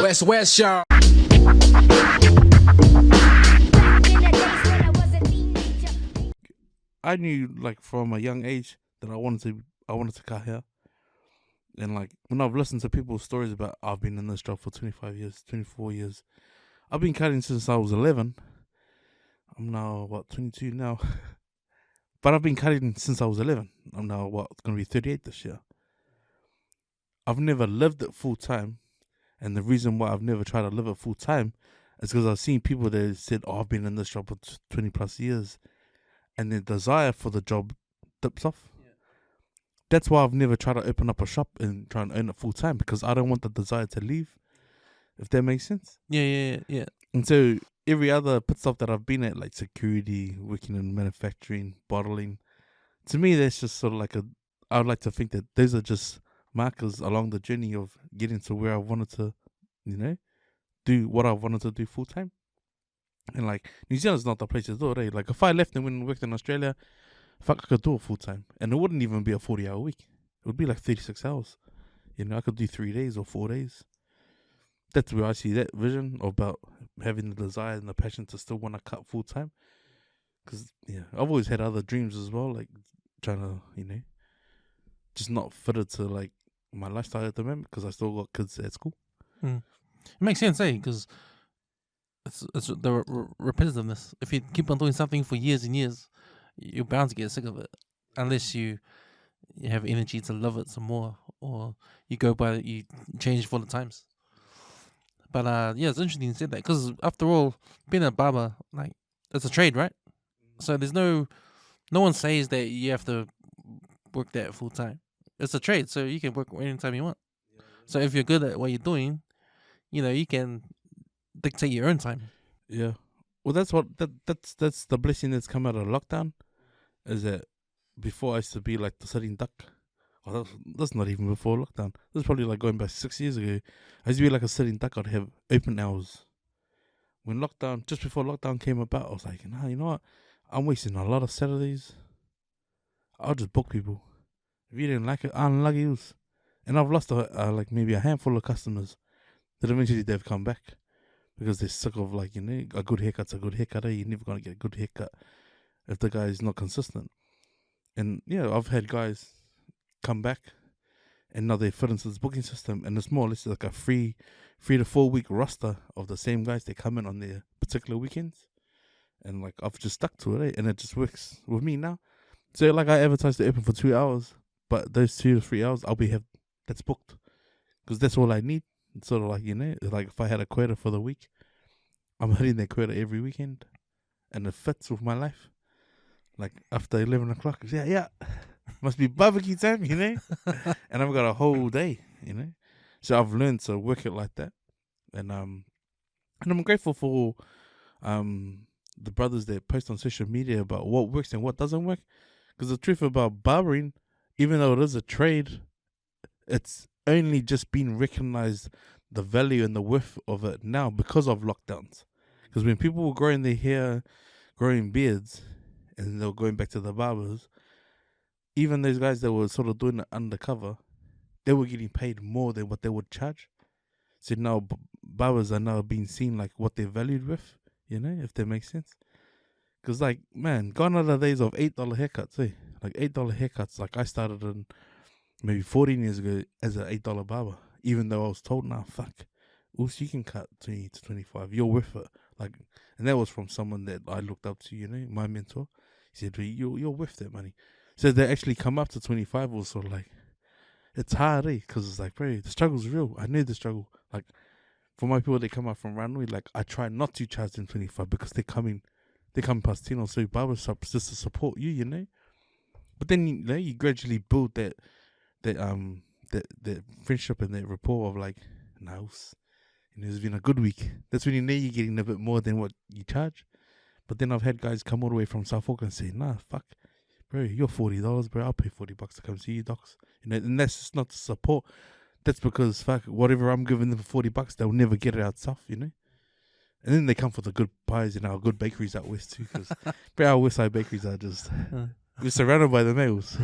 West, y'all. I knew like from a young age that I wanted to cut hair. And like when I've listened to people's stories about I've been in this job for 25 years, 24 years. I've been cutting since I was 11. I'm now 22 now. But I've been cutting since I was 11. I'm now going to be 38 this year. I've never lived it full time. And the reason why I've never tried to live it full time is because I've seen people that said, "Oh, I've been in this job for 20 plus years," and their desire for the job dips off. Yeah. That's why I've never tried to open up a shop and try and earn it full time, because I don't want the desire to leave. If that makes sense. Yeah. And so every other pit stop that I've been at, like security, working in manufacturing, bottling, to me that's just sort of like I would like to think that those are just markers along the journey of getting to where I wanted to, do what I wanted to do full time. And like New Zealand's not the place to do it, eh? Like if I left and went and worked in Australia, I could do it full time, and it wouldn't even be a 40-hour week. It would be like 36 hours. I could do 3 days or 4 days. That's where I see that vision about having the desire and the passion to still want to cut full time. Because I've always had other dreams as well, like trying to, just not fitted to like my lifestyle at the moment, because I still got kids at school. It makes sense, eh? Because it's the repetitiveness. If you keep on doing something for years and years, you're bound to get sick of it, unless you have energy to love it some more, or you change for the times. But it's interesting you said that, because after all, being a barber, like, it's a trade, right? So there's no one says that you have to work that full time. It's a trade, so you can work anytime you want. So if you're good at what you're doing, you can dictate your own time. Yeah. Well, that's the blessing that's come out of lockdown, is that before I used to be like the sitting duck. Oh, that's not even before lockdown. This is probably like going back 6 years ago. I used to be like a sitting duck. I'd have open hours. Just before lockdown came about, I was like, nah, you know what? I'm wasting a lot of Saturdays. I'll just book people. If you didn't like it, unlucky yous. And I've lost like maybe a handful of customers that eventually they've come back, because they're sick of like, a good haircut's a good haircut. You're never going to get a good haircut if the guy is not consistent. And I've had guys come back and now they fit into this booking system, and it's more or less like a 3 to 4 week roster of the same guys. They come in on their particular weekends, and like I've just stuck to it, and it just works with me now. So like I advertised it open for 2 hours, but those 2 to 3 hours that's booked, because that's all I need. It's sort of like, like if I had a quota for the week, I'm hitting that quota every weekend, and it fits with my life. Like after 11 o'clock, must be barbecue time, and I've got a whole day, So I've learned to work it like that, and I'm grateful for the brothers that post on social media about what works and what doesn't work. Because the truth about barbering, even though it is a trade, it's only just been recognized, the value and the worth of it now because of lockdowns. Because when people were growing their hair, growing beards, and they were going back to the barbers, even those guys that were sort of doing it undercover, they were getting paid more than what they would charge. So now barbers are now being seen like what they're valued with, if that makes sense. Because like, man, gone are the days of $8 haircuts, eh? Like $8 haircuts. Like I started in maybe 14 years ago as an $8 barber, even though I was told, nah, fuck, you can cut 20 to 25, you're worth it. Like, and that was from someone that I looked up to, my mentor. He said, you're worth that money. So they actually come up to 25 was sort of like, it's hard, eh? Because it's like, bro, the struggle's real. I know the struggle. Like, for my people that come up from Ranui, like, I try not to charge them 25 because they come past 10 or so barbershops just to support you, But then, you gradually build that friendship and that rapport of like, nice. It's been a good week. That's when you know you're getting a bit more than what you charge. But then I've had guys come all the way from South Auckland and say, nah, fuck, bro, you're $40, bro. I'll pay $40 to come see you, docs. And that's just not the support. That's because, fuck, whatever I'm giving them for $40, they'll never get it out south, And then they come for the good pies and our good bakeries out west too. Because our west side bakeries are just, we're surrounded by the males.